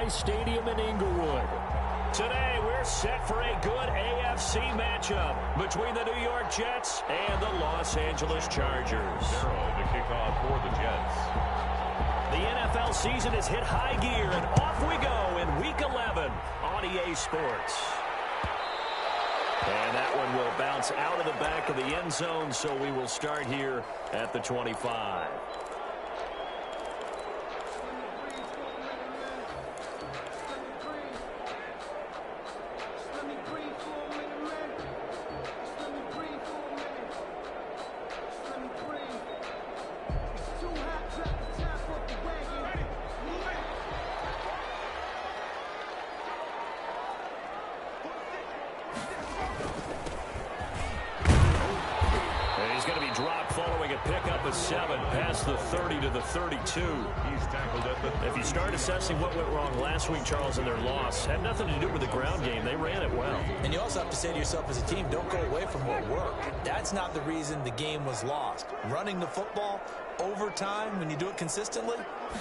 SoFi Stadium in Inglewood. Today, we're set for a good AFC matchup between the New York Jets and the Los Angeles Chargers. To kick off for the Jets. The NFL season has hit high gear, and off we go in Week 11 on EA Sports. And that one will bounce out of the back of the end zone, so we will start here at the 25. Past the 30 to the 32. He's tackled at the... If you start assessing what went wrong last week, Charles, in their loss, had nothing to do with the ground game. They ran it well. And you also have to say to yourself as a team, don't go away from what worked. That's not the reason the game was lost. Running the football over time, when you do it consistently,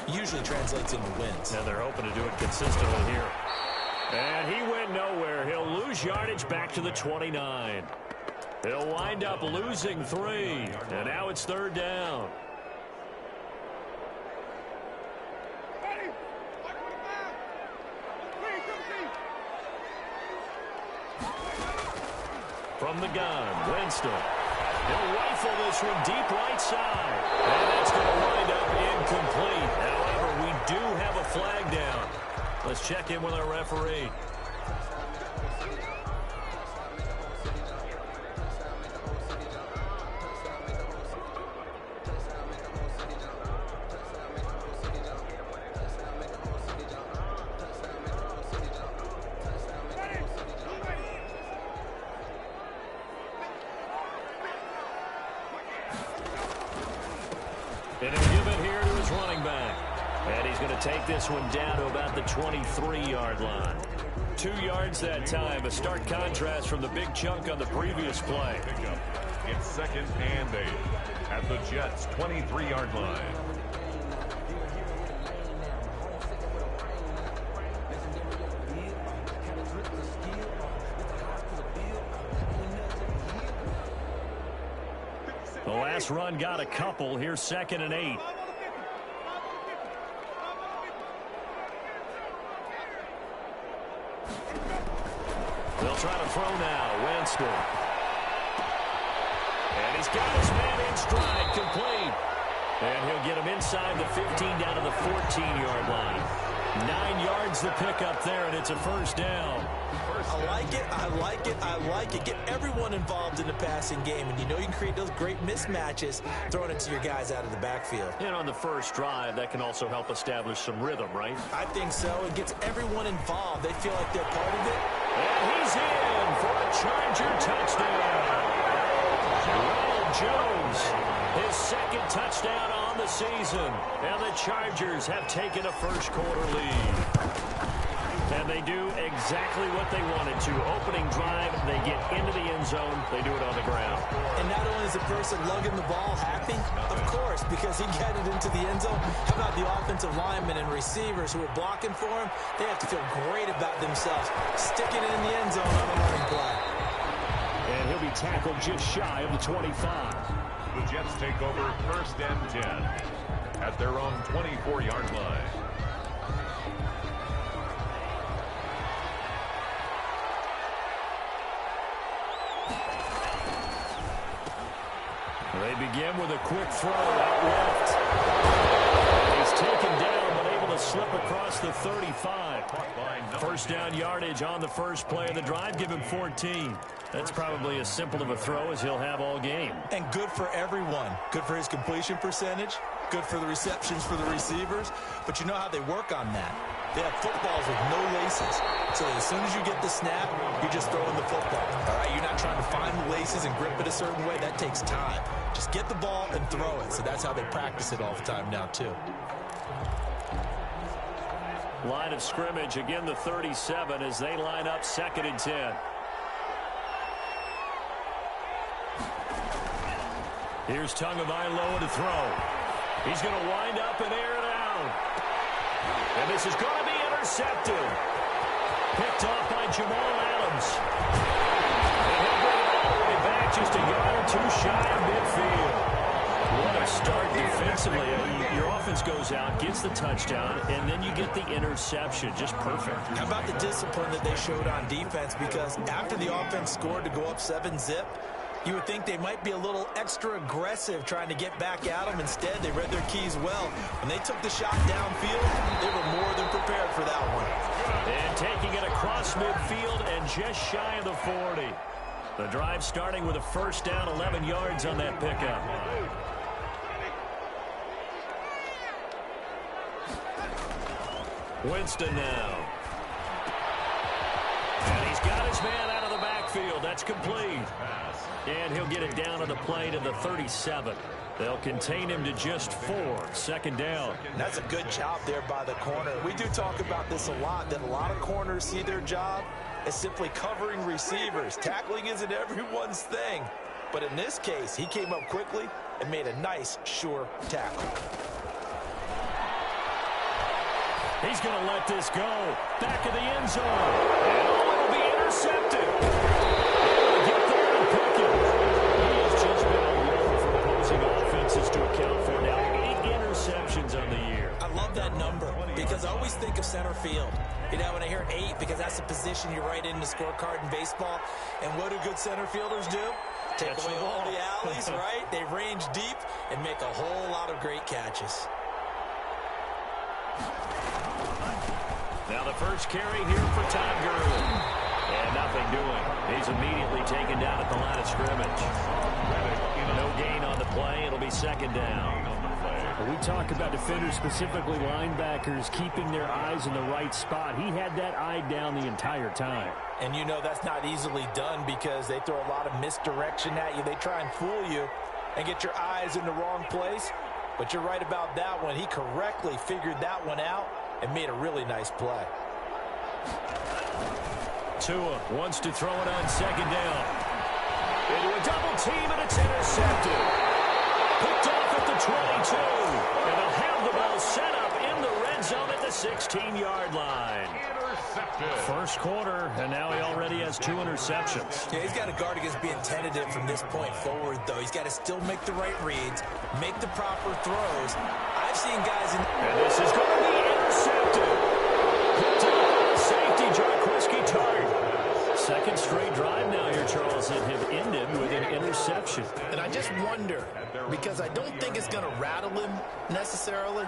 usually translates into wins. And they're hoping to do it consistently here. And he went nowhere. He'll lose yardage back to the 29. He'll wind up losing 3. And now it's 3rd down. From the gun, Winston. He'll rifle this one deep right side. And that's going to wind up incomplete. However, we do have a flag down. Let's check in with our referee. And he'll give it here to his running back. And he's going to take this one down to about the 23-yard line. 2 yards that time. A stark contrast from the big chunk on the previous play. It's 2nd and 8 at the Jets' 23-yard line. The last run got a couple. Here's 2nd and 8. They'll try to throw now. Winston. And he's got his man in stride. Complete. And he'll get him inside the 15 down to the 14-yard line. 9 yards to pick up there, and it's a 1st down. I like it, I like it, I like it. Get everyone involved in the passing game, and you know you can create those great mismatches throwing it to your guys out of the backfield. And on the first drive, that can also help establish some rhythm, right? I think so. It gets everyone involved. They feel like they're part of it. And he's in for a Charger touchdown. Ronald Jones, his 2nd touchdown on the season. And the Chargers have taken a first-quarter lead. And they do exactly what they wanted to. Opening drive, they get into the end zone. They do it on the ground. And not only is the person lugging the ball happy, of course, because he got it into the end zone. How about the offensive linemen and receivers who are blocking for him? They have to feel great about themselves, sticking it in the end zone on a running play. And he'll be tackled just shy of the 25. The Jets take over 1st and 10 at their own 24-yard line. They begin with a quick throw out left. He's taken down, but able to slip across the 35. 1st down yardage on the first play of the drive. Give him 14. That's probably as simple of a throw as he'll have all game. And good for everyone. Good for his completion percentage. Good for the receptions for the receivers. But you know how they work on that. They have footballs with no laces. So as soon as you get the snap, you're just throwing the football. All right, you're not trying to find the laces and grip it a certain way. That takes time. Just get the ball and throw it. So that's how they practice it all the time now, too. Line of scrimmage, again the 37 as they line up 2nd and 10. Here's Tagovailoa to throw. He's going to wind up and air it out. And this is going to be intercepted. intercepted. Picked off by Jamal Adams. And he'll bring it all the way back just a yard or two shy of midfield. What a start defensively. Your offense goes out, gets the touchdown, and then you get the interception. Just perfect. How about the discipline that they showed on defense? Because after the offense scored to go up 7-zip, you would think they might be a little extra aggressive trying to get back at them. Instead, they read their keys well. When they took the shot downfield, they were more than prepared for that one. And taking it across midfield and just shy of the 40. The drive starting with a first down, 11 yards on that pickup. Winston now. And he's got his man out of the backfield. That's complete. And he'll get it down to the play to the 37. They'll contain him to just 4. Second down. And that's a good job there by the corner. We do talk about this a lot, that a lot of corners see their job as simply covering receivers. Tackling isn't everyone's thing. But in this case, he came up quickly and made a nice, sure tackle. He's going to let this go. Back of the end zone. And it'll be intercepted. Get there and pick it. He has just been all over for opposing offenses to account for now. 8 interceptions on the year. I love that number because I always think of center field. You know, when I hear 8, because that's the position you write in the scorecard in baseball. And what do good center fielders do? Take away all the alleys, right? They range deep and make a whole lot of great catches. Now the first carry here for Todd Gurley. And nothing doing. He's immediately taken down at the line of scrimmage. No gain on the play. It'll be second down. We talk about defenders, specifically linebackers, keeping their eyes in the right spot. He had that eye down the entire time. And you know that's not easily done because they throw a lot of misdirection at you. They try and fool you and get your eyes in the wrong place. But you're right about that one. He correctly figured that one out and made a really nice play. Tua wants to throw it on second down. Into a double team, and it's intercepted. Picked off at the 22. And they'll have the ball set up in the red zone at the 16-yard line. First quarter, and now he already has 2 interceptions. Yeah, he's got to guard against being tentative from this point forward, though. He's got to still make the right reads, make the proper throws. I've seen guys in... And this is going to be intercepted. Picked up safety, Jarquiski Tart. Second straight drive now here, Charles, that have ended with an interception. And I just wonder, because I don't think it's going to rattle him necessarily,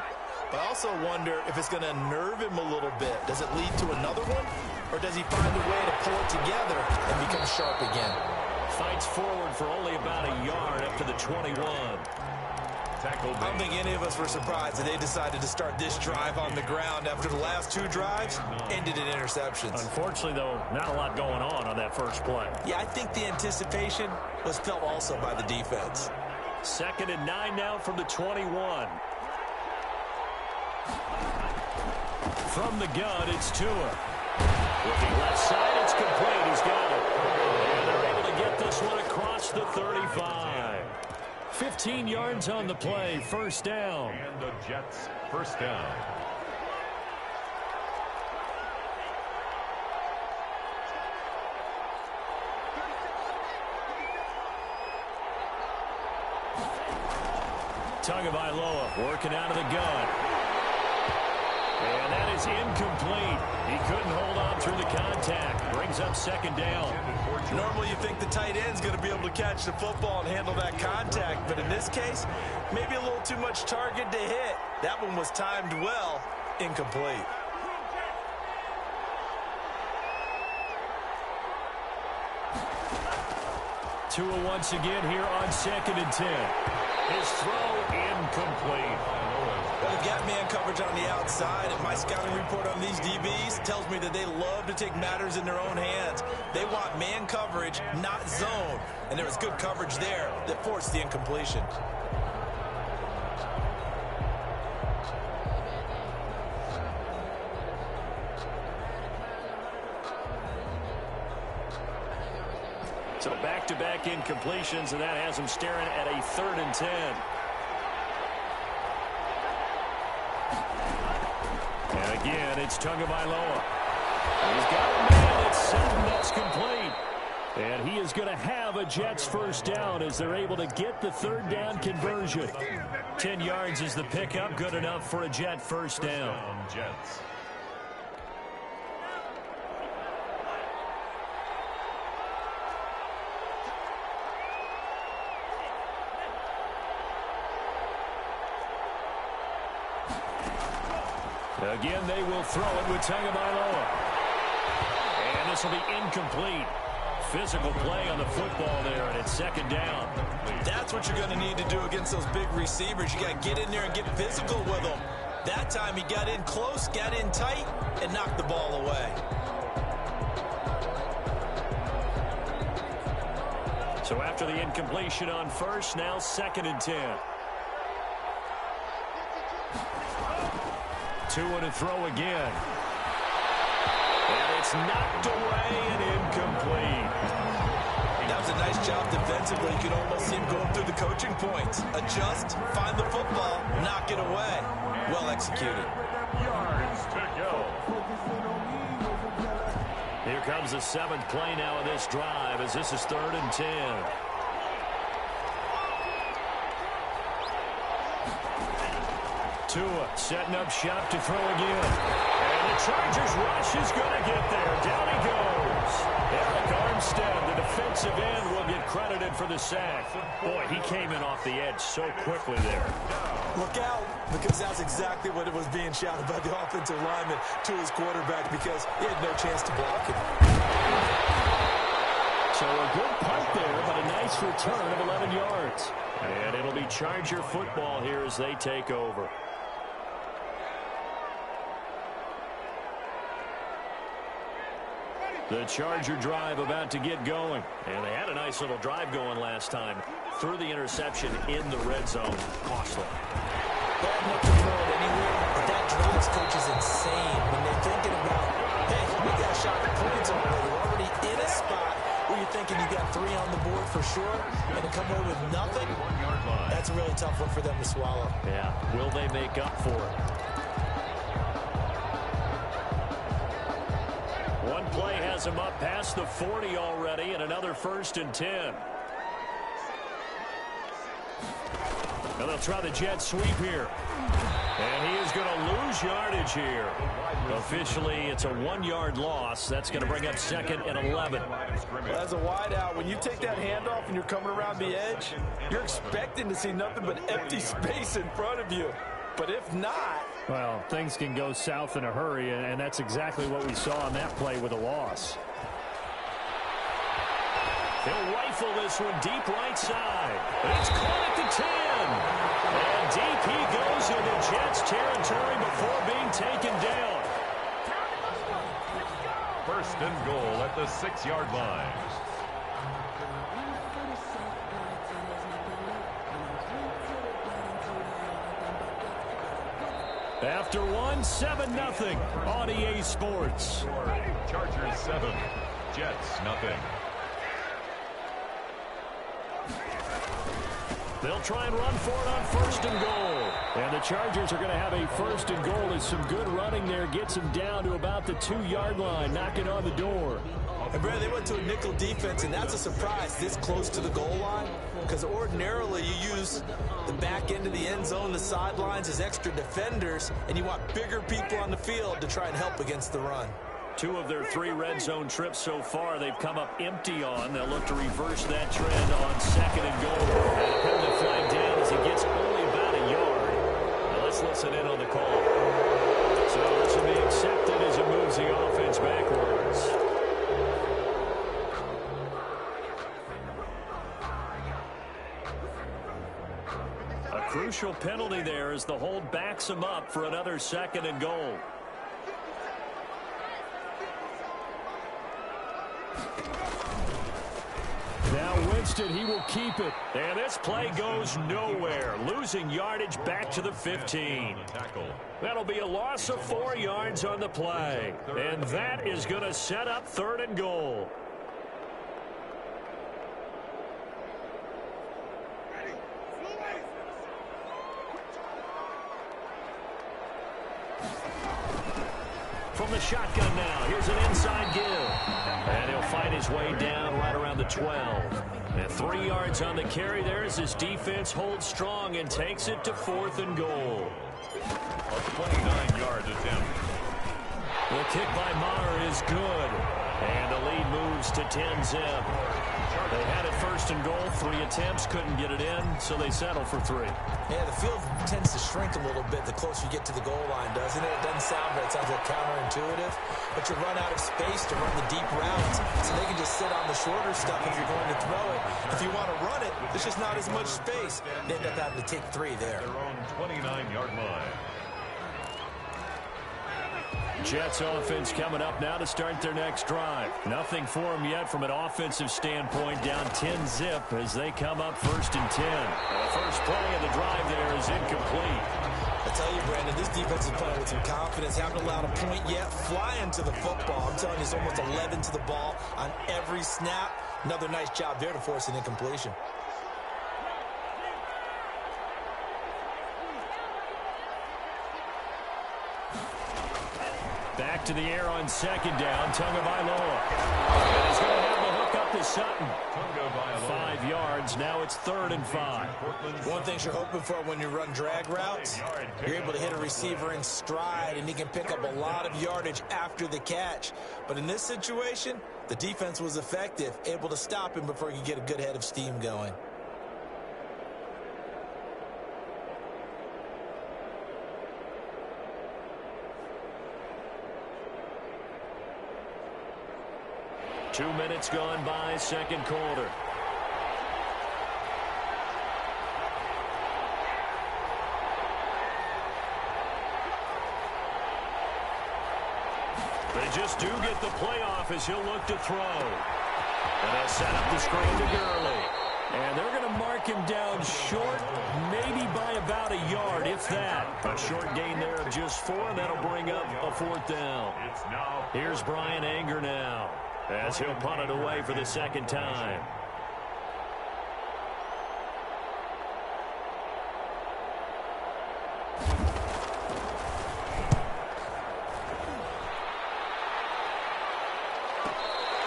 but I also wonder if it's going to nerve him a little bit. Does it lead to another one? Or does he find a way to pull it together and become sharp again? Fights forward for only about a yard up to the 21. I don't think any of us were surprised that they decided to start this drive on the ground after the last 2 drives ended in interceptions. Unfortunately, though, not a lot going on that first play. Yeah, I think the anticipation was felt also by the defense. 2nd and 9 now from the 21. From the gun, it's Tua. With the left side, it's complete. He's got it. And they're able to get this one across the 35. 15 yards on the play. First down. And the Jets, first down. Tagovailoa working out of the gun. And that is incomplete. He couldn't hold on through the contact. Brings up second down. Normally you think the tight end's going to be able to catch the football and handle that contact. But in this case, maybe a little too much target to hit. That one was timed well. Incomplete. Tua once again here on 2nd and 10. His throw incomplete. Well, they've got man coverage on the outside, and my scouting report on these DBs tells me that they love to take matters in their own hands. They want man coverage, not zone. And there was good coverage there that forced the incompletion. So back-to-back incompletions, and that has him staring at a 3rd and 10. And again, And it's Tagovailoa. He's got a man that's set, and that's complete. And he is going to have a Jets first down as they're able to get the third down conversion. 10 yards is the pickup. Good enough for a Jet first down. Jets. Again, they will throw it with Tagovailoa. And this will be incomplete. Physical play on the football there, and it's second down. That's what you're going to need to do against those big receivers. You got to get in there and get physical with them. That time he got in close, got in tight, and knocked the ball away. So after the incompletion on first, now 2nd and 10. Two and a throw again. And it's knocked away and incomplete. That was a nice job defensively. You could almost see him going through the coaching points. Adjust, find the football, knock it away. Well executed. Yards to go. Here comes the 7th play now of this drive as this is 3rd and 10. Tua setting up shop to throw again. And the Chargers rush is going to get there. Down he goes. Eric Armstead, the defensive end, will get credited for the sack. Boy, he came in off the edge so quickly there. Look out, because that's exactly what it was being shouted by the offensive lineman to his quarterback because he had no chance to block it. So a good punt there, but a nice return of 11 yards. And it'll be Charger football here as they take over. The Charger drive about to get going. And they had a nice little drive going last time. Threw the interception in the red zone. Costly. Bad enough to throw it anywhere, but that drives coaches insane when they're thinking about, hey, we got a shot at points already. We're already in a spot where you're thinking you got 3 on the board for sure, and to come away with nothing, that's a really tough one for them to swallow. Yeah, will they make up for it? One play has him up past the 40 already, and another 1st and 10. And they'll try the jet sweep here. And he is going to lose yardage here. Officially, it's a 1-yard loss. That's going to bring up 2nd and 11. Well, as a wideout, when you take that handoff and you're coming around the edge, you're expecting to see nothing but empty space in front of you. But if not... Well, things can go south in a hurry, and that's exactly what we saw on that play with a loss. He'll rifle this one deep right side. It's caught at the 10. And deep he goes into Jets territory before being taken down. 1st and goal at the 6-yard line. After one, 7-0 on EA Sports. Chargers 7, Jets nothing. They'll try and run for it on 1st and goal. And the Chargers are going to have a 1st and goal as some good running there gets them down to about the 2-yard line, knocking on the door. And, Brad, they went to a nickel defense, and that's a surprise this close to the goal line because ordinarily you use the back end of the end zone, the sidelines as extra defenders, and you want bigger people on the field to try and help against the run. 2 of their 3 red zone trips so far they've come up empty on. They'll look to reverse that trend on 2nd and goal. And a penalty flag down as he gets only about a yard. Now let's listen in on the call. So this will be accepted as it moves the offense backwards. A crucial penalty there as the hold backs him up for another 2nd and goal. Now Winston, he will keep it. And this play goes nowhere. Losing yardage back to the 15. That'll be a loss of 4 yards on the play. And that is going to set up 3rd and goal. From the shotgun now, here's an inside give. And he'll fight his way down right around the 12. And 3 yards on the carry there as his defense holds strong and takes it to 4th and goal. A 29-yard attempt. The kick by Maher is good. And the lead moves to 10-zip. They had it 1st and goal, 3 attempts, couldn't get it in, so they settle for 3. Yeah, the field tends to shrink a little bit the closer you get to the goal line, doesn't it? It doesn't sound right. It sounds like counterintuitive, but you run out of space to run the deep routes, so they can just sit on the shorter stuff if you're going to throw it. If you want to run it, there's just not as much space. They end up having to take 3 there. Their own 29-yard line. Jets offense coming up now to start their next drive. Nothing for them yet from an offensive standpoint, down 10-zip as they come up 1st and 10. The first play of the drive there is incomplete. I tell you, Brandon, this defense is playing with some confidence. Haven't allowed a point yet. Flying to the football. I'm telling you, it's almost 11 to the ball on every snap. Another nice job there to force an incompletion. Back to the air on 2nd down, Tagovailoa. And he's going to have the hook up to Sutton. 5 yards, now it's 3rd and 5. One thing you're hoping for when you run drag routes, you're able to hit a receiver in stride, and he can pick up a lot of yardage after the catch. But in this situation, the defense was effective, able to stop him before he could get a good head of steam going. Two minutes gone by, 2nd quarter. They just do get the playoff as he'll look to throw. And they'll set up the screen to Gurley. And they're going to mark him down short, maybe by about a yard, if that. A short gain there of just 4, and that'll bring up a 4th down. Here's Brian Anger now, as he'll punt it away for the 2nd time.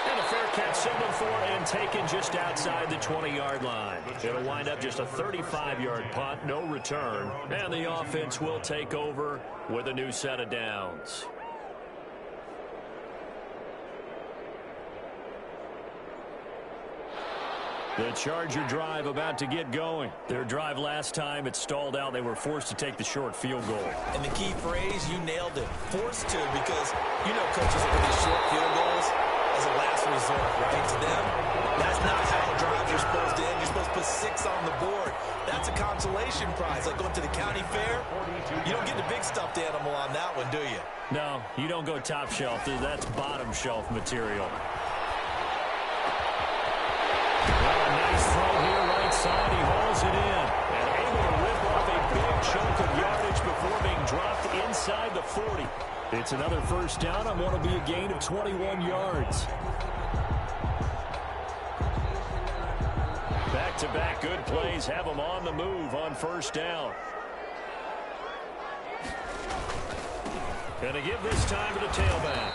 And a fair catch signaled for and taken just outside the 20-yard line. It'll wind up just a 35-yard punt, no return. And the offense will take over with a new set of downs. The Charger drive about to get going. Their drive last time, it stalled out. They were forced to take the short field goal. And the key phrase, you nailed it. Forced to, because you know coaches look at these short field goals as a last resort, right? To them, that's not how drives are supposed to end. You're supposed to put 6 on the board. That's a consolation prize. Like going to the county fair, you don't get the big stuffed animal on that one, do you? No, you don't go top shelf. That's bottom shelf material. Nice throw here, right side. He hauls it in. And able to rip off a big chunk of yardage before being dropped inside the 40. It's another 1st down on what will be a gain of 21 yards. Back-to-back good plays have them on the move on 1st down. And to give this time to the tailback.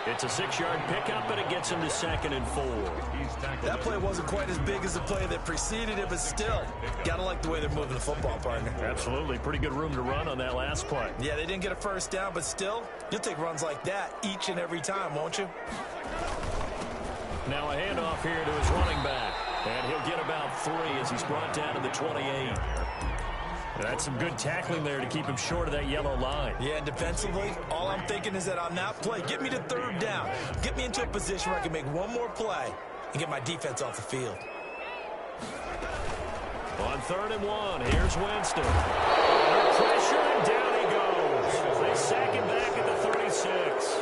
It's a 6-yard pickup, and it gets him to 2nd and 4. That play wasn't quite as big as the play that preceded it, but still, gotta like the way they're moving the football, partner. Absolutely. Pretty good room to run on that last play. Yeah, they didn't get a 1st down, but still, you'll take runs like that each and every time, won't you? Now a handoff here to his running back. And he'll get about 3 as he's brought down to the 28. That's some good tackling there to keep him short of that yellow line. Yeah, and defensively, all I'm thinking is that on that play, get me to 3rd down. Get me into a position where I can make one more play and get my defense off the field. On 3rd and 1, here's Winston. Under pressure, and down he goes. They sack him back at the 36.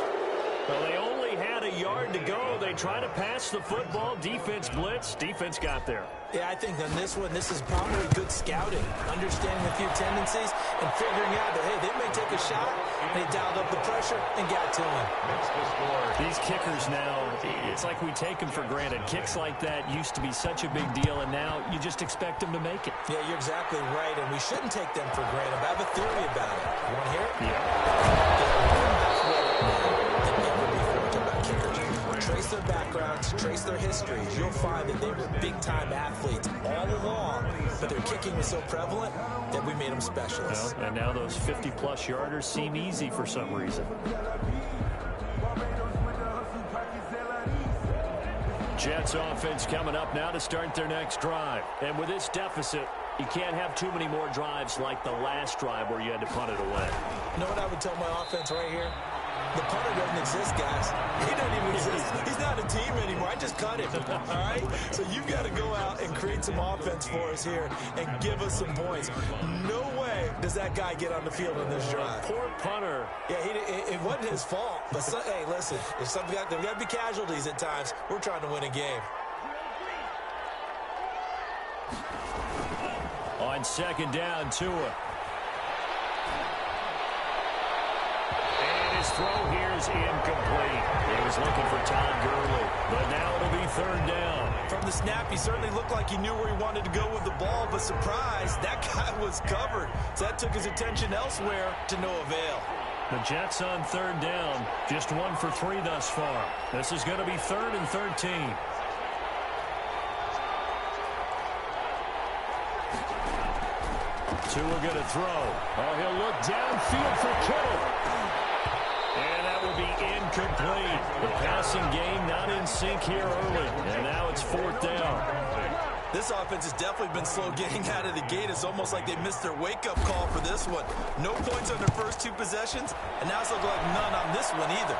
Well, they only had a yard to go. They try to pass the football. Defense blitz. Defense got there. Yeah, I think on this one, this is probably good scouting, understanding a few tendencies and figuring out that, hey, they may take a shot. And they dialed up the pressure and got to him. These kickers now, it's like we take them for granted. Kicks like that used to be such a big deal, and now you just expect them to make it. Yeah, you're exactly right, and we shouldn't take them for granted. But I have a theory about it. You want to hear it? Yeah. their backgrounds, trace their histories, you'll find that they were big-time athletes all along, but their kicking was so prevalent that we made them specialists. Well, and now those 50-plus yarders seem easy for some reason. Jets offense coming up now to start their next drive. And with this deficit, you can't have too many more drives like the last drive where you had to punt it away. You know what I would tell my offense right here? The punter doesn't exist, guys. He doesn't even exist. He's not a team anymore. I just cut him, all right? So you've got to go out and create some offense for us here and give us some points. No way does that guy get on the field on this drive. Poor punter. Yeah, it wasn't his fault. But, hey, listen, there's got to be casualties at times. We're trying to win a game. On second down, Tua. His throw here is incomplete. He was looking for Todd Gurley, but now it'll be third down. From the snap, he certainly looked like he knew where he wanted to go with the ball, but surprise, that guy was covered. So that took his attention elsewhere to no avail. The Jets on third down, just 1 for 3 thus far. This is going to be 3rd and 13. Tua going to throw. Oh, he'll look downfield for Kittle. And that will be incomplete. The passing game not in sync here early. And now it's 4th down. This offense has definitely been slow getting out of the gate. It's almost like they missed their wake-up call for this one. No points on their first 2 possessions, and now it's looking like none on this one either.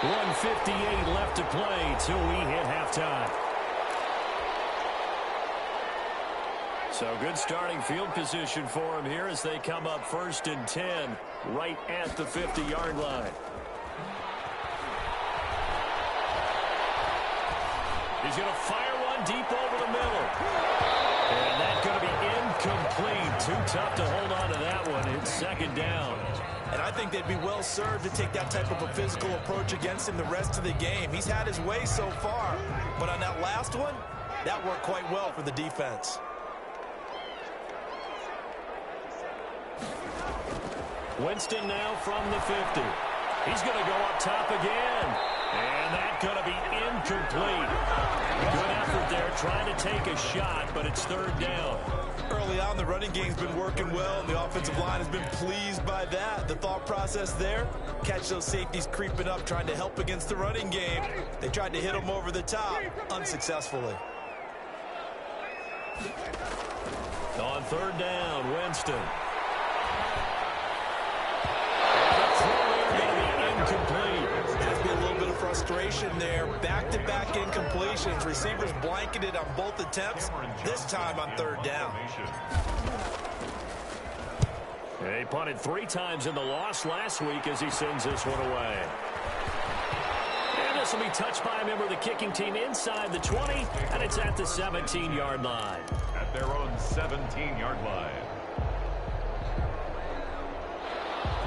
1:58 left to play till we hit halftime. So good starting field position for him here as they come up 1st and 10 right at the 50-yard line. He's going to fire one deep over the middle. And that's going to be incomplete. Too tough to hold on to that one. It's 2nd down. And I think they'd be well served to take that type of a physical approach against him the rest of the game. He's had his way so far. But on that last one, that worked quite well for the defense. Winston now from the 50. He's going to go up top again. And that's going to be incomplete. Good effort there trying to take a shot, but it's 3rd down. Early on, the running game's been working well, and the offensive line has been pleased by that. The thought process there, catch those safeties creeping up, trying to help against the running game. They tried to hit them over the top, unsuccessfully. On 3rd down, Winston. Incomplete. There's been a little bit of frustration there. Back-to-back incompletions. Receivers blanketed on both attempts, this time on 3rd down. He punted 3 times in the loss last week as he sends this one away. And this will be touched by a member of the kicking team inside the 20, and it's at the 17-yard line. At their own 17-yard line.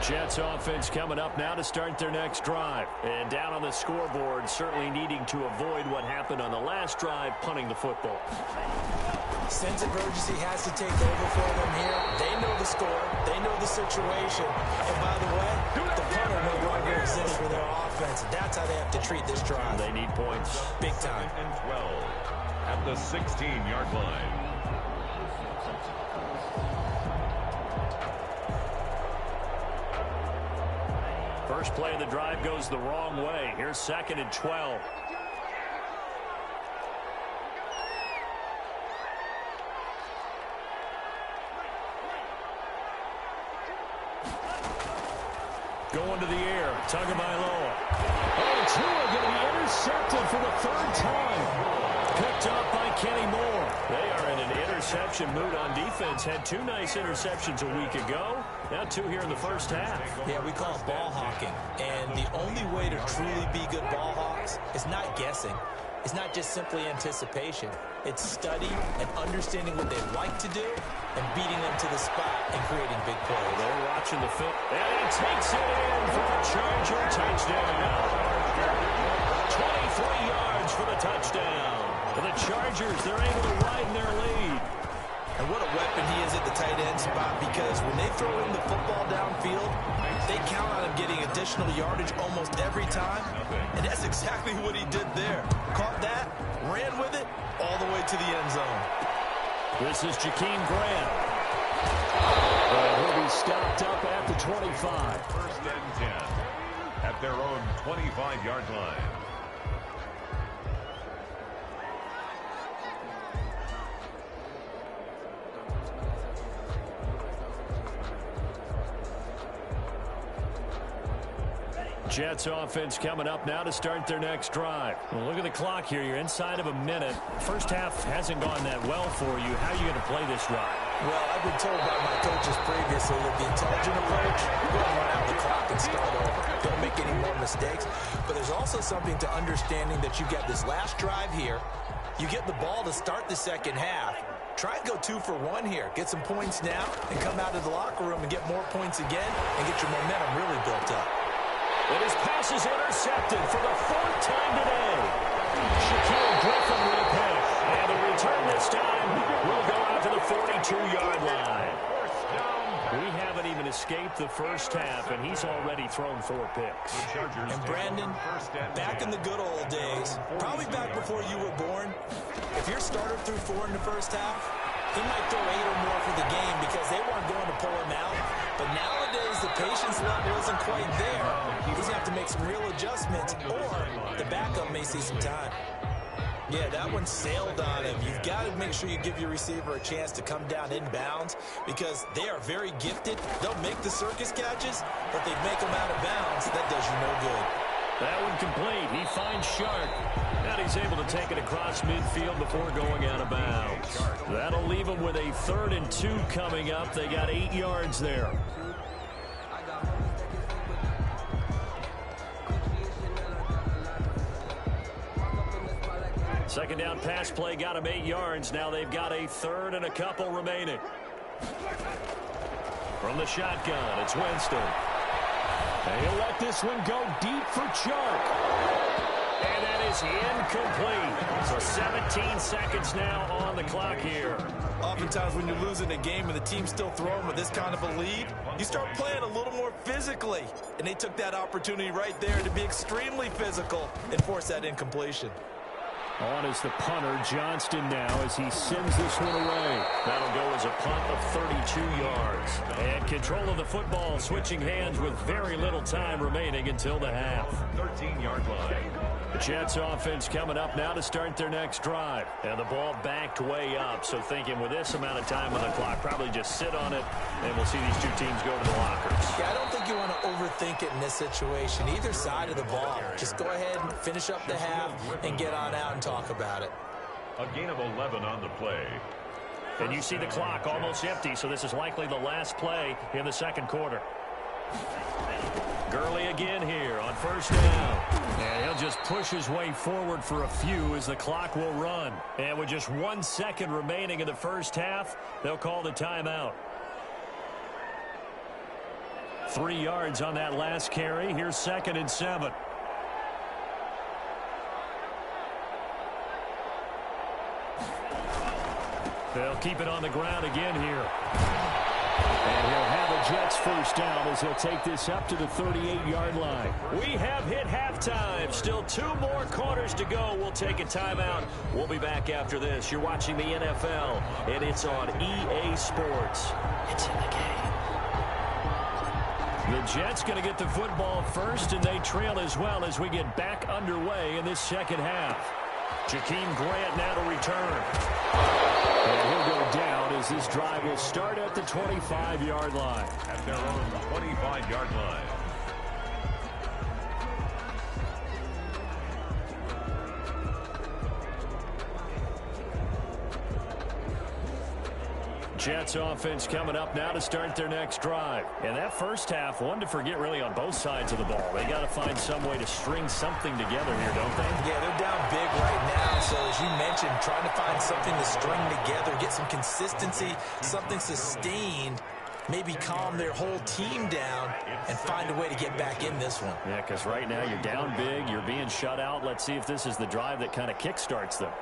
Jets offense coming up now to start their next drive. And down on the scoreboard, certainly needing to avoid what happened on the last drive, punting the football. Sense of urgency has to take over for them here. They know the score. They know the situation. And by the way, the punter no longer exists for their offense. That's how they have to treat this drive. They need points. Big time. 2nd and 12 at the 16-yard line. First play of the drive goes the wrong way. Here's 2nd and 12. Going to the air. Tagovailoa. Oh, Tua going to be intercepted for the 3rd time. Picked up by Kenny Moore. They are in an interception mood on defense. Had 2 nice interceptions a week ago. Now 2 here in the first half. Yeah, we call it ball hawking. And the only way to truly be good ball hawks is not guessing. It's not just simply anticipation. It's study and understanding what they like to do and beating them to the spot and creating big plays. They're watching the film. And he takes it in for a Charger touchdown. 23 yards for the touchdown. For the Chargers, they're able to widen their lead. And what a weapon he is at the tight end spot, because when they throw him the football downfield, they count on him getting additional yardage almost every time. And that's exactly what he did there. Caught that, ran with it, all the way to the end zone. This is Jakeem Grant. And he'll be stopped up at the 25. First and 10 at their own 25-yard line. Jets offense coming up now to start their next drive. Well, look at the clock here. You're inside of a minute. First half hasn't gone that well for you. How are you going to play this drive? Well, I've been told by my coaches previously that the intelligent approach, we're going to run out the clock and start over. Don't make any more mistakes. But there's also something to understanding that you get this last drive here. You get the ball to start the second half. Try and go 2 for 1 here. Get some points now and come out of the locker room and get more points again and get your momentum really built up. And his pass is intercepted for the 4th time today. Shaquille Griffin with a pick. And the return this time will go out to the 42-yard line. We haven't even escaped the first half, and he's already thrown 4 picks. And Brandon, back in the good old days, probably back before you were born, if your starter threw 4 in the first half, he might throw 8 or more for the game because they weren't going to pull him out. But nowadays, the patience level isn't quite there. He's going to have to make some real adjustments, or the backup may see some time. Yeah, that one sailed on him. You've got to make sure you give your receiver a chance to come down inbounds because they are very gifted. They'll make the circus catches, but they make them out of bounds. That does you no good. That one complete. He finds Shark. And he's able to take it across midfield before going out of bounds. That'll leave him with a 3rd and 2 coming up. They got 8 yards there. Second down pass play got him 8 yards. Now they've got a 3rd and a couple remaining. From the shotgun, it's Winston. And he'll let this one go deep for Chark. And that is incomplete. So 17 seconds now on the clock here. Oftentimes when you're losing a game and the team's still throwing with this kind of a lead, you start playing a little more physically. And they took that opportunity right there to be extremely physical and force that incompletion. On is the punter, Johnston now, as he sends this one away. That'll go as a punt of 32 yards. And control of the football, switching hands with very little time remaining until the half. 13-yard line. The Jets offense coming up now to start their next drive. And the ball backed way up, so thinking with this amount of time on the clock, probably just sit on it, and we'll see these two teams go to the lockers. Yeah, I don't think you want to overthink it in this situation. Either side of the ball, just go ahead and finish up the half and get on out and talk about it. A gain of 11 on the play. And you see the clock almost empty, so this is likely the last play in the second quarter. Gurley again here on first down. And he'll just push his way forward for a few as the clock will run. And with just 1 second remaining in the first half, they'll call the timeout. 3 yards on that last carry. Here's 2nd and 7. They'll keep it on the ground again here. And he'll have a Jets first down as he'll take this up to the 38-yard line. We have hit halftime. Still 2 more quarters to go. We'll take a timeout. We'll be back after this. You're watching the NFL, and it's on EA Sports. It's in the game. The Jets going to get the football first, and they trail as well as we get back underway in this second half. Jakeem Grant now to return. And he'll go down as this drive will start at the 25-yard line. At their own 25-yard line. Jets offense coming up now to start their next drive. And that first half, one to forget really on both sides of the ball. They got to find some way to string something together here, don't they? Yeah, they're down big right now. So as you mentioned, trying to find something to string together, get some consistency, something sustained, maybe calm their whole team down and find a way to get back in this one. Yeah, because right now you're down big, you're being shut out. Let's see if this is the drive that kind of kickstarts them.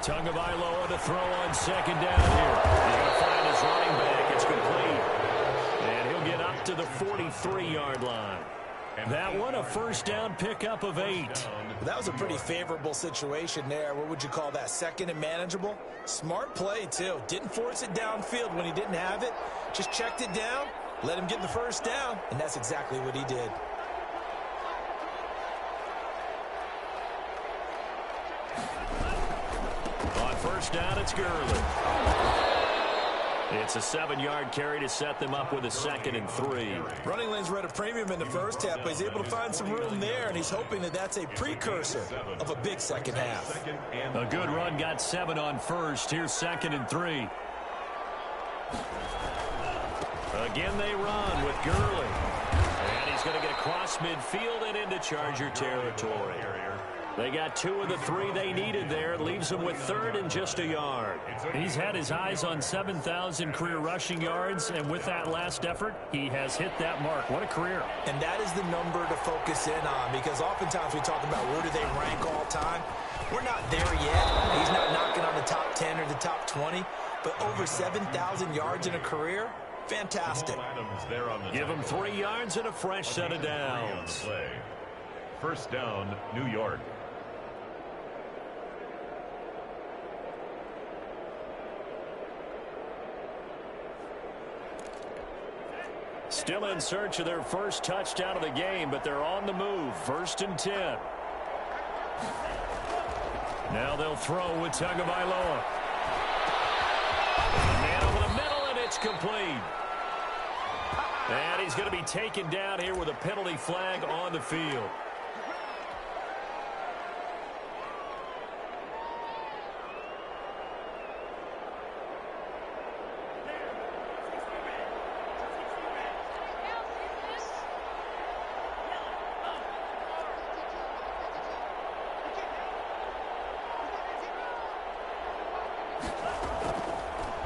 Tagovailoa to throw on second down here. He's going to find his running back. It's complete. And he'll get up to the 43-yard line. That one, a first down pickup of 8. Well, that was a pretty favorable situation there. What would you call that? Second and manageable? Smart play, too. Didn't force it downfield when he didn't have it. Just checked it down, let him get the first down, and that's exactly what he did. On first down, it's Gurley. It's a 7-yard carry to set them up with a 2nd and 3. Running lanes were at a premium in the first half, but he's able to find some room there, and he's hoping that that's a precursor of a big second half. A good run got 7 on first. Here's 2nd and 3. Again, they run with Gurley. And he's going to get across midfield and into Charger territory. They got 2 of the 3 they needed there. It leaves them with 3rd and just a yard. He's had his eyes on 7,000 career rushing yards, and with that last effort, he has hit that mark. What a career. And that is the number to focus in on, because oftentimes we talk about where do they rank all time. We're not there yet. He's not knocking on the top 10 or the top 20, but over 7,000 yards in a career, fantastic. Give him 3 yards and a fresh set of downs. First down, New York. Still in search of their first touchdown of the game, but they're on the move. 1st and 10. Now they'll throw with Tagovailoa. Man over the middle, and it's complete. And he's going to be taken down here with a penalty flag on the field.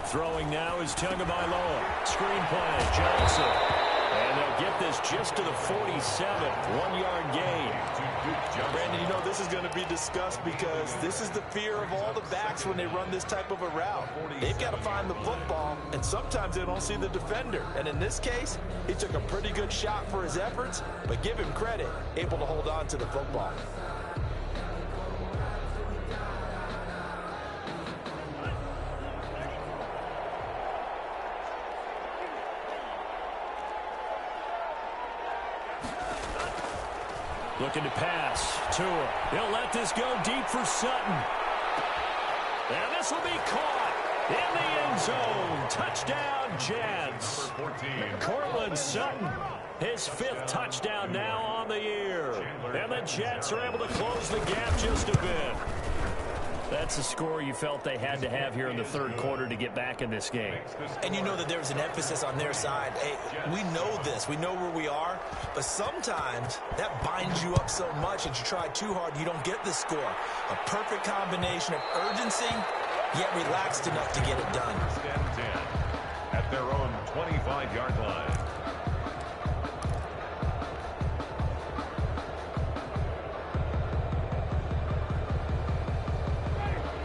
Throwing now is Tagovailoa. Screen play, Johnson. And they'll get this just to the 47. 1-yard gain. Brandon, you know this is going to be discussed because this is the fear of all the backs when they run this type of a route. They've got to find the football, and sometimes they don't see the defender. And in this case, he took a pretty good shot for his efforts, but give him credit, able to hold on to the football. Looking to pass. Tua. He'll let this go deep for Sutton. And this will be caught in the end zone. Touchdown, Jets. Cortland Sutton, his 5th touchdown now on the year. And the Jets are able to close the gap just a bit. That's the score you felt they had to have here in the 3rd quarter to get back in this game. And you know that there was an emphasis on their side. Hey, we know this. We know where we are. But sometimes that binds you up so much that you try too hard, you don't get the score. A perfect combination of urgency, yet relaxed enough to get it done. At their own 25-yard line.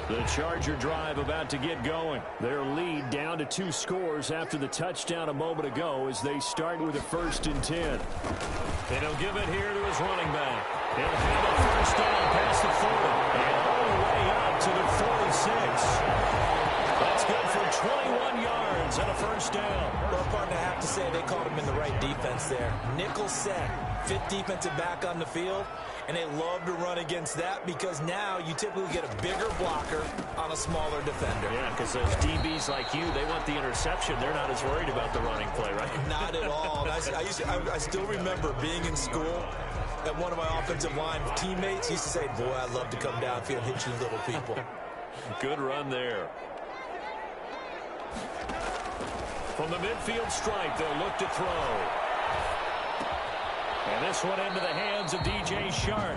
The Charger drive about to get going. Their lead down to 2 scores after the touchdown a moment ago as they start with a 1st and 10. And he'll give it here to his running back. He'll have a first down past the 40 and all the way up to the 46. That's good for 21 yards and a first down. Well, partner, I have to say they called him in the right defense there. Nickel set, 5th defensive back on the field. And they love to run against that because now you typically get a bigger blocker on a smaller defender. Yeah, because those DBs like you, they want the interception. They're not as worried about the running play, right? Not at all. I still remember being in school, and one of my offensive line teammates used to say, boy, I'd love to come downfield and hit you little people. Good run there. From the midfield stripe, they'll look to throw. And this one into the hands of DJ Shark.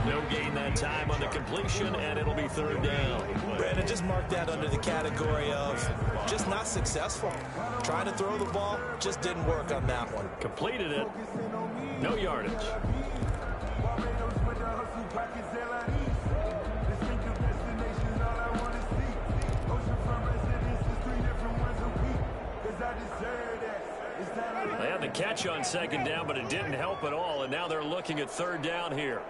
No gain that time on the completion, and it'll be 3rd down. Brandon, just mark that under the category of just not successful. Trying to throw the ball, just didn't work on that one. Completed it. No yardage. They had the catch on second down, but it didn't help at all, and now they're looking at third down here.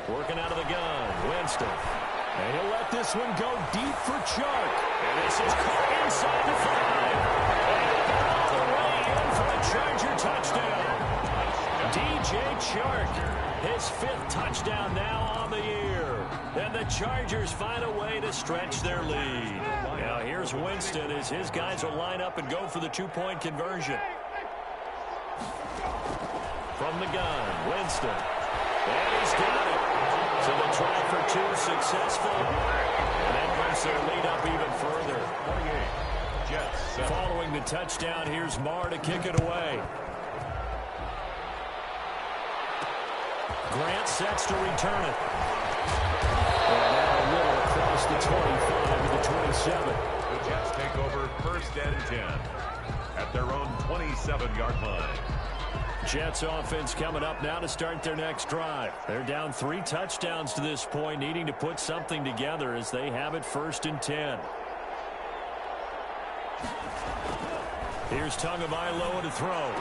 Working out of the gun, Winston. And he'll let this one go deep for Chark. And this is caught inside the 5. And all the way in for a Charger touchdown. DJ Chark, his 5th touchdown now on the year. And the Chargers find a way to stretch their lead. Now here's Winston as his guys will line up and go for the 2-point conversion. From the gun, Winston. And he's got it. So the try for 2 successful. And that brings their lead up even further. 28. Jets. Following the touchdown, here's Marr to kick it away. Grant sets to return it. And now a little across the 25 to the 27. The Jets take over 1st and 10 at their own 27-yard line. Jets offense coming up now to start their next drive. They're down 3 touchdowns to this point, needing to put something together as they have it 1st and 10. Here's Tagovailoa to throw.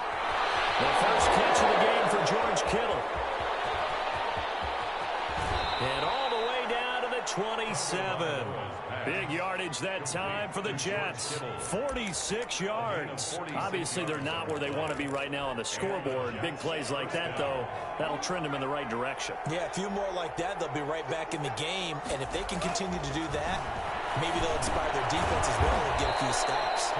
The first catch of the game for George Kittle. And all the way down to the 27. Big yardage that time for the Jets. 46 yards. Obviously, they're not where they want to be right now on the scoreboard. Big plays like that, though, that'll trend them in the right direction. Yeah, a few more like that, they'll be right back in the game. And if they can continue to do that, maybe they'll inspire their defense as well and get a few stops.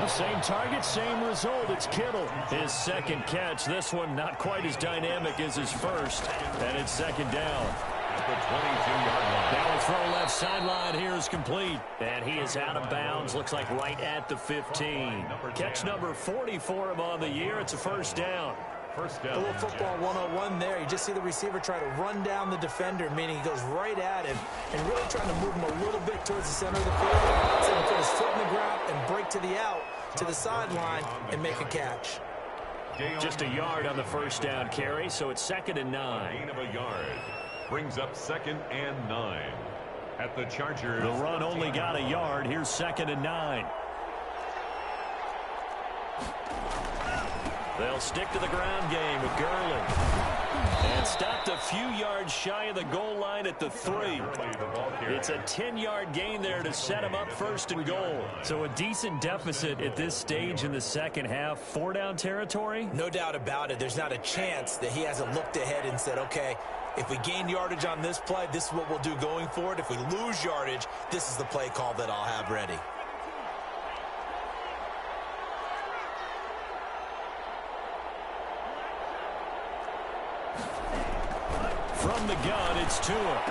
The same target, same result. It's Kittle. His 2nd catch. This one not quite as dynamic as his first. And it's 2nd down. The 22-yard line. Now a throw left sideline here is complete. And he is out of bounds. Looks like right at the 15. Catch number 40 for him on the year. It's a 1st down. First down. A little football 101 there. You just see the receiver try to run down the defender, meaning he goes right at him and really trying to move him a little bit towards the center of the field. So he put his foot in the ground and break to the out, to the sideline, and make a catch. Just a yard on the 1st down carry, so it's 2nd and 9. Gain of a yard. Brings up 2nd and 9 at the Chargers. The run only got a yard. Here's 2nd and 9. They'll stick to the ground game with Gurley. And stopped a few yards shy of the goal line at the 3. It's a 10-yard gain there to set him up 1st and goal. So a decent deficit at this stage in the second half. 4-down territory? No doubt about it. There's not a chance that he hasn't looked ahead and said, okay, if we gain yardage on this play, this is what we'll do going forward. If we lose yardage, this is the play call that I'll have ready. From the gun, it's Tua.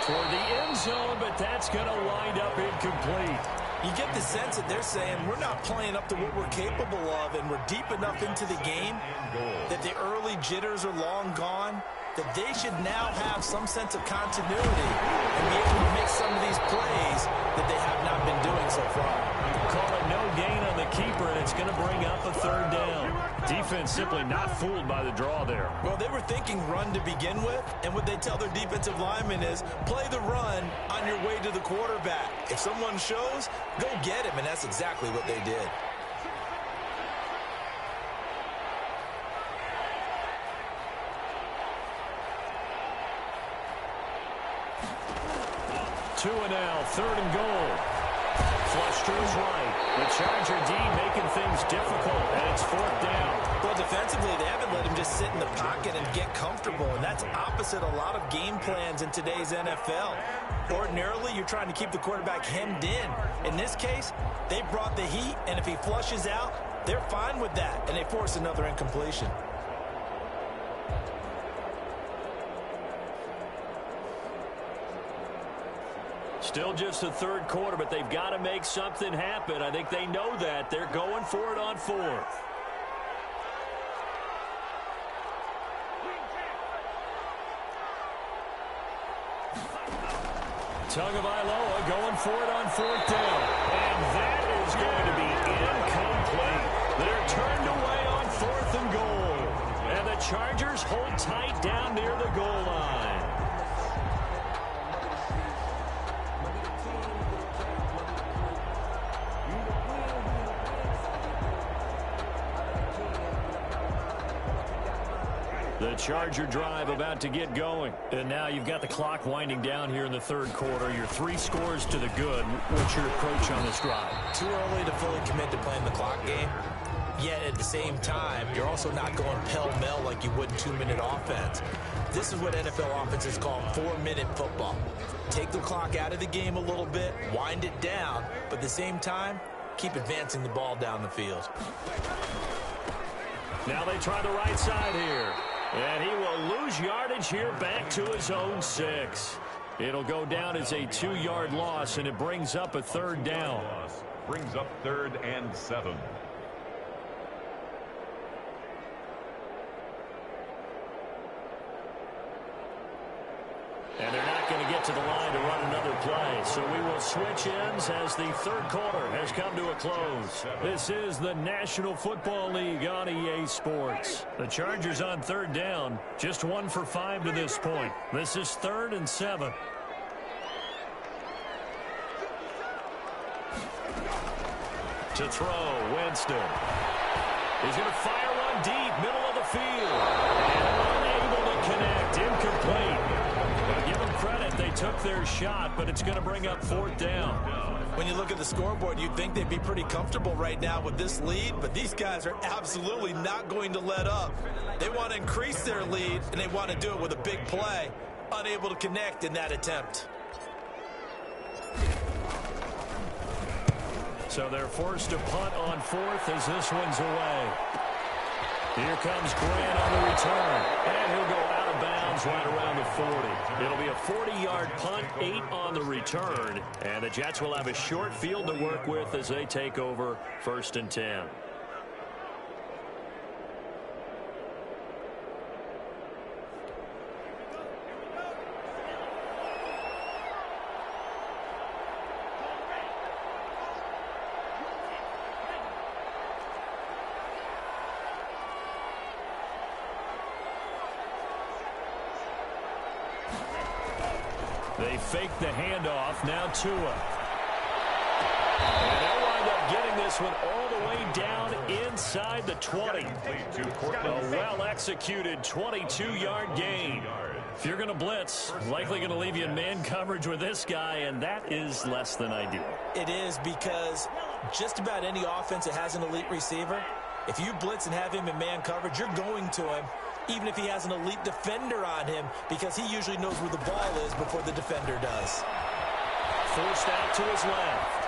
Toward the end zone, but that's going to wind up incomplete. You get the sense that they're saying we're not playing up to what we're capable of, and we're deep enough into the game that the early jitters are long gone, that they should now have some sense of continuity and be able to make some of these plays that they have not been doing so far. Call it no gain on the keeper, and it's going to bring up a 3rd down. Defense simply not fooled by the draw there. Well, they were thinking run to begin with, and what they tell their defensive linemen is play the run on your way to the quarterback. If someone shows, go get him, and that's exactly what they did. Tua now, 3rd and goal. Flush to his right. The Charger D making things difficult, and it's 4th down. Well, defensively, they haven't let him just sit in the pocket and get comfortable, and that's opposite a lot of game plans in today's NFL. Ordinarily, you're trying to keep the quarterback hemmed in. In this case, they brought the heat, and if he flushes out, they're fine with that, and they force another incompletion. Still just the 3rd quarter, but they've got to make something happen. I think they know that. They're going for it on 4th. Tagovailoa going for it on 4th down. And that is going to be incomplete. They're turned away on 4th and goal. And the Chargers hold tight down near the goal line. The Charger drive about to get going. And now you've got the clock winding down here in the third quarter. You're 3 scores to the good. What's your approach on this drive? Too early to fully commit to playing the clock game. Yet at the same time, you're also not going pell-mell like you would in 2-minute offense. This is what NFL offenses call 4-minute football. Take the clock out of the game a little bit, wind it down, but at the same time, keep advancing the ball down the field. Now they try the right side here. And he will lose yardage here back to his own 6. It'll go down as a 2-yard loss, and it brings up a 3rd down. Brings up 3rd and 7. And they're not going to get to the line to run another play. So we will switch ends as the third quarter has come to a close. This is the National Football League on EA Sports. The Chargers on 3rd down, just 1 for 5 to this point. This is 3rd and 7. To throw, Winston. He's going to fire one deep, middle of the field. And unable to connect, incomplete. Give them credit, they took their shot, but it's going to bring up 4th down. When you look at the scoreboard, you'd think they'd be pretty comfortable right now with this lead, but these guys are absolutely not going to let up. They want to increase their lead, and they want to do it with a big play. Unable to connect in that attempt. So they're forced to punt on 4th as this one's away. Here comes Grant on the return, and he'll go out of bounds right around the 40. It'll be a 40-yard punt, 8 on the return, and the Jets will have a short field to work with as they take over 1st and 10. They fake the handoff. Now Tua. And they'll wind up getting this one all the way down inside the 20. A well-executed 22-yard gain. If you're going to blitz, likely going to leave you in man coverage with this guy, and that is less than ideal. It is, because just about any offense that has an elite receiver, if you blitz and have him in man coverage, you're going to him, even if he has an elite defender on him, because he usually knows where the ball is before the defender does. Forced out to his left.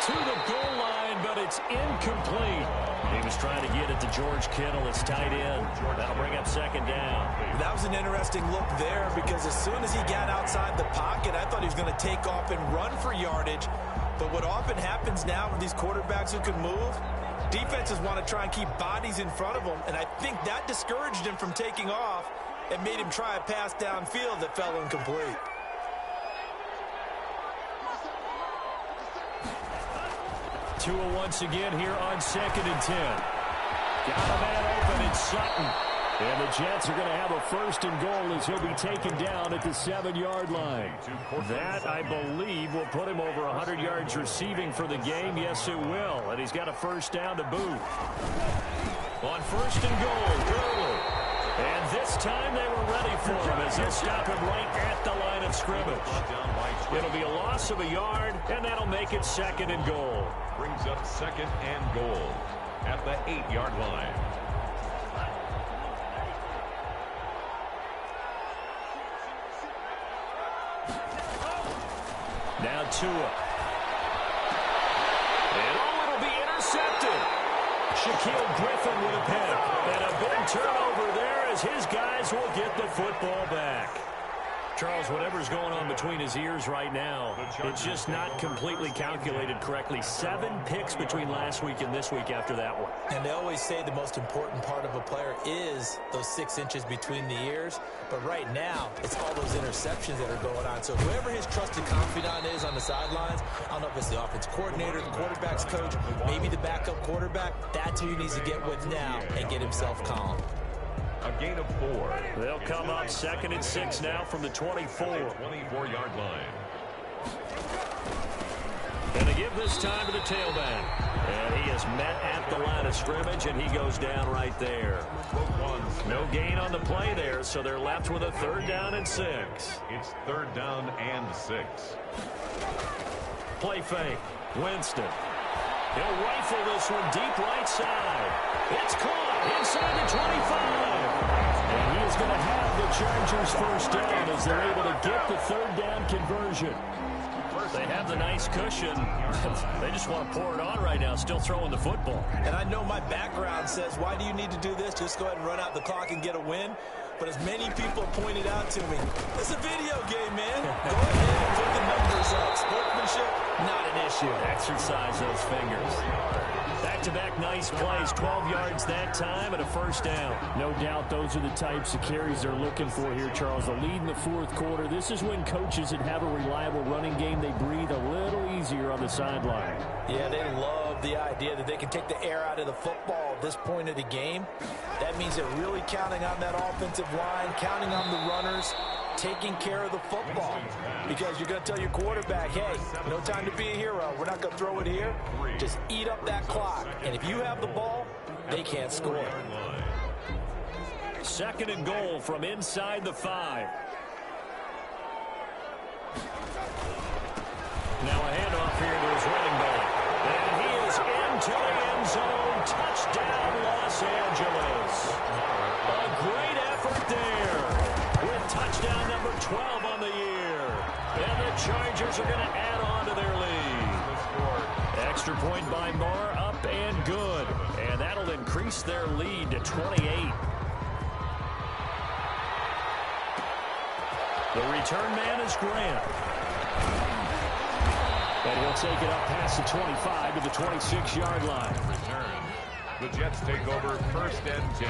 To the goal line, but it's incomplete. He was trying to get it to George Kittle, his tight end. That'll bring up 2nd down. That was an interesting look there, because as soon as he got outside the pocket, I thought he was going to take off and run for yardage. But what often happens now with these quarterbacks who can move, defenses want to try and keep bodies in front of them, and I think that discouraged him from taking off and made him try a pass downfield that fell incomplete. Tua once again here on 2nd and 10. Got a man open, it's Sutton. And the Jets are going to have a 1st and goal as he'll be taken down at the 7-yard line. That, I believe, will put him over 100 yards receiving for the game. Yes, it will. And he's got a 1st down to boot. On 1st and goal, Gurley. And this time they were ready for him as they'll stop him right at the line of scrimmage. It'll be a loss of a yard, and that'll make it 2nd and goal. Brings up 2nd and goal at the 8-yard line. Now Tua. And it'll be intercepted. Shaquille Griffin with a pick. And a big turnover there as his guys will get the football back. Charles, whatever's going on between his ears right now, it's just not completely calculated correctly. 7 picks between last week and this week after that one. And they always say the most important part of a player is those 6 inches between the ears. But right now, it's all those interceptions that are going on. So whoever his trusted confidant is on the sidelines, I don't know if it's the offense coordinator, the quarterback's coach, maybe the backup quarterback, that's who he needs to get with now and get himself calm. A gain of 4. They'll come up 2nd and 6 now from the 24. 24-yard line. And they give this time to the tailback. And he just met at the line of scrimmage, and he goes down right there. No gain on the play there, so they're left with a 3rd down and 6. It's 3rd down and 6. Play fake. Winston. He'll rifle this one deep right side. It's caught inside the 25. And he is going to have the Chargers first down as they're able to get the 3rd down conversion. They have the nice cushion. They just want to pour it on right now, still throwing the football. And I know my background says, why do you need to do this? Just go ahead and run out the clock and get a win. But as many people pointed out to me, it's a video game, man. Go ahead and put the numbers up. Sportsmanship, not an issue. Exercise those fingers. Back-to-back nice plays, 12 yards that time and a 1st down. No doubt those are the types of carries they're looking for here, Charles. The lead in the 4th quarter. This is when coaches that have a reliable running game, they breathe a little easier on the sideline. Yeah, they love the idea that they can take the air out of the football at this point of the game. That means they're really counting on that offensive line, counting on the runners, taking care of the football. Because you're going to tell your quarterback, hey, no time to be a hero. We're not going to throw it here. Just eat up that clock. And if you have the ball, they can't score. 2nd and goal from inside the 5. Now a handoff here to his running back. And he is into the end zone. Touchdown, Los Angeles. A great effort there with touchdown number 12 on the year. And the Chargers are going to add on to their lead. Extra point by Moore, up and good. And that'll increase their lead to 28. The return man is Grant. And he'll take it up past the 25 to the 26-yard line. Return. The Jets take over 1st and 10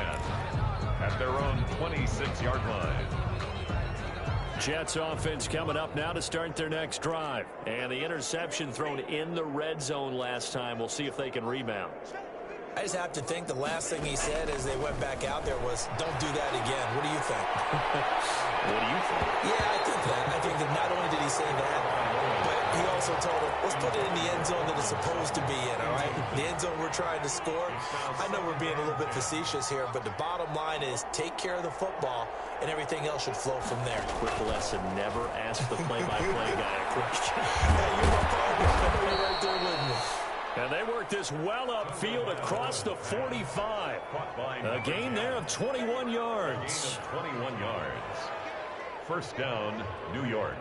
at their own 26-yard line. Jets offense coming up now to start their next drive. And the interception thrown in the red zone last time. We'll see if they can rebound. I just have to think the last thing he said as they went back out there was, don't do that again. What do you think? What do you think? Yeah, I think that. I think that not only did he say that, but he also told him, let's put it in the end zone that it's supposed to be in, all right? The end zone we're trying to score. I know we're being a little bit facetious here, but the bottom line is take care of the football, and everything else should flow from there. Quick lesson, never ask the play-by-play guy a question. Hey, you're my partner. I know you're right there with me. And they work this well upfield across the 45. A gain there of 21 yards. 21 yards. 1st down, New York.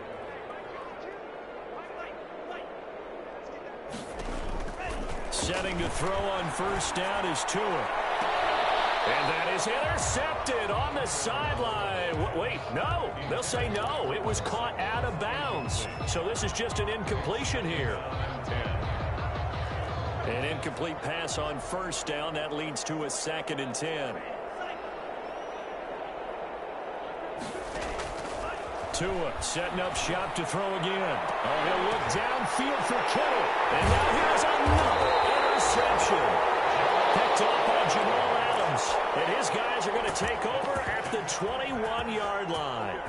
Setting to throw on 1st down is Tua. And that is intercepted on the sideline. Wait, no. They'll say no. It was caught out of bounds. So this is just an incompletion here. An incomplete pass on 1st down. That leads to a 2nd and 10. Tua setting up shop to throw again. Oh, he'll look downfield for Kittle. And now here's another interception. Picked off by Jamal Adams. And his guys are going to take over at the 21-yard line.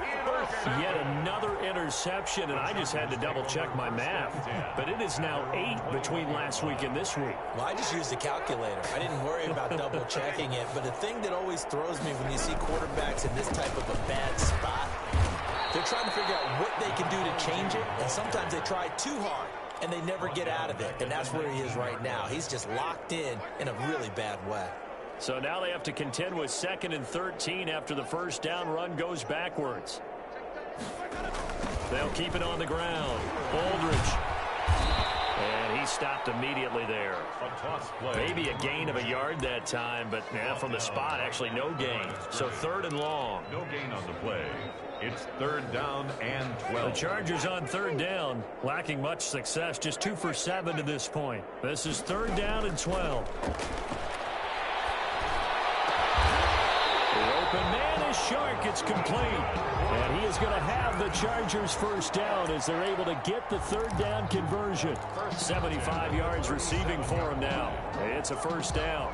Yet another interception, and I just had to double-check my math. But it is now 8 between last week and this week. Well, I just used a calculator. I didn't worry about double-checking it. But the thing that always throws me when you see quarterbacks in this type of a bad spot, they're trying to figure out what they can do to change it, and sometimes they try too hard, and they never get out of it. And that's where he is right now. He's just locked in a really bad way. So now they have to contend with 2nd and 13 after the 1st down run goes backwards. They'll keep it on the ground. Aldridge. And he stopped immediately there. Maybe a gain of a yard that time, but from the spot, actually no gain. So 3rd and long. No gain on the play. It's 3rd down and 12. The Chargers on 3rd down, lacking much success, just 2 for 7 to this point. This is 3rd down and 12. The open man is Shark. It's complete. And he is going to have the Chargers first down as they're able to get the 3rd down conversion. 75 yards receiving for him now. It's a 1st down.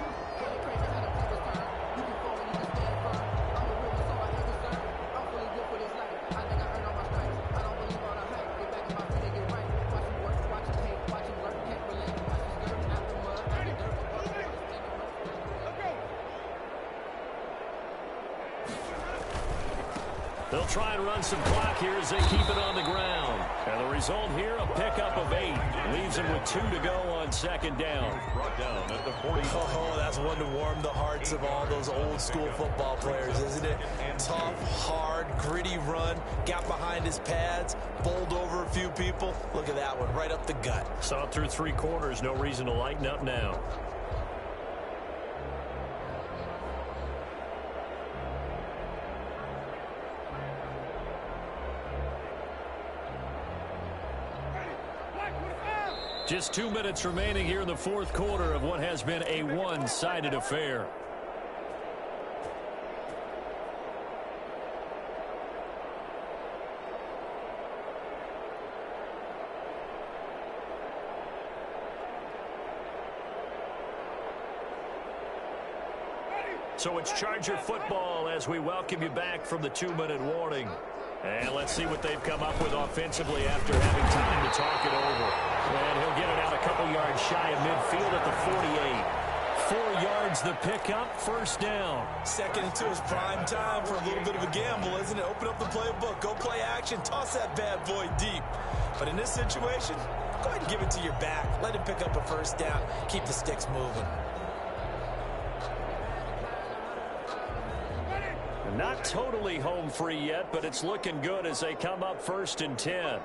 They'll try and run some clock here as they keep it on the ground. And the result here, a pickup of 8. Leaves them with 2 to go on second down. Brought down at the 40. Oh, that's one to warm the hearts of all those old school football players, isn't it? Tough, hard, gritty run. Got behind his pads, bowled over a few people. Look at that one, right up the gut. Saw it through 3 quarters. No reason to lighten up now. Just 2 minutes remaining here in the 4th quarter of what has been a one-sided affair. So it's Charger football as we welcome you back from the 2-minute warning. And let's see what they've come up with offensively after having time to talk it over. And he'll get it out a couple yards shy of midfield at the 48. 4 yards the pickup, first down. 2nd and 2 is prime time for a little bit of a gamble, isn't it? Open up the playbook, go play action, toss that bad boy deep. But in this situation, go ahead and give it to your back. Let him pick up a first down, keep the sticks moving. Not totally home free yet, but it's looking good as they come up 1st and 10.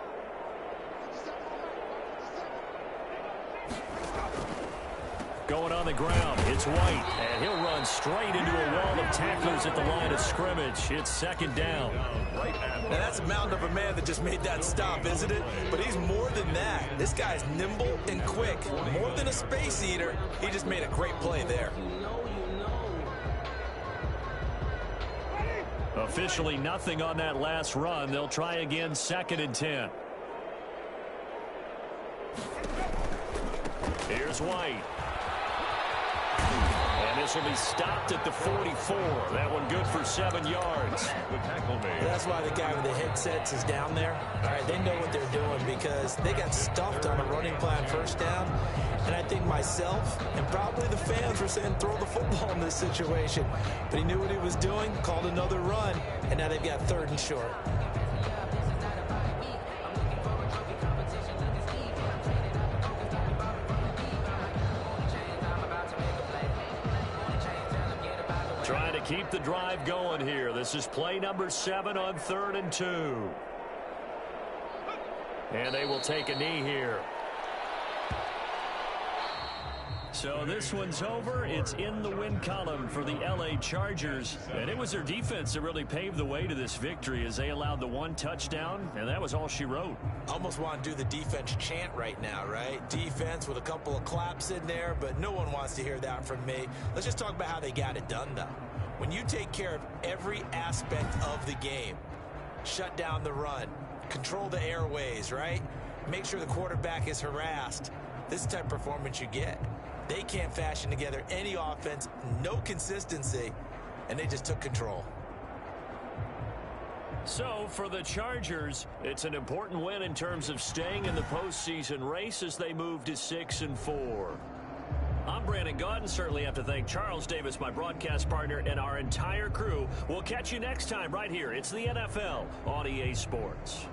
Going on the ground, it's White, and he'll run straight into a wall of tacklers at the line of scrimmage. It's 2nd down. Now that's a mountain of a man that just made that stop, isn't it? But he's more than that. This guy's nimble and quick. More than a space eater, he just made a great play there. Officially nothing on that last run. They'll try again, 2nd and 10. Here's White. And this will be stopped at the 44. That one good for 7 yards. The tackle made. That's why the guy with the headsets is down there. All right, they know what they're doing because they got stuffed on a running plan first down. And I think myself and probably the fans were saying throw the football in this situation. But he knew what he was doing, called another run, and now they've got 3rd and short. Trying to keep the drive going here. This is play number 7 on 3rd and 2. And they will take a knee here. So this one's over. It's in the win column for the LA Chargers. And it was their defense that really paved the way to this victory as they allowed the 1 touchdown, and that was all she wrote. Almost want to do the defense chant right now, right? Defense with a couple of claps in there, but no one wants to hear that from me. Let's just talk about how they got it done, though. When you take care of every aspect of the game, shut down the run, control the airways, right? Make sure the quarterback is harassed. This is the type of performance you get. They can't fashion together any offense, no consistency, and they just took control. So for the Chargers, it's an important win in terms of staying in the postseason race as they move to 6 and 4. I'm Brandon Gaudin. Certainly have to thank Charles Davis, my broadcast partner, and our entire crew. We'll catch you next time right here. It's the NFL on EA Sports.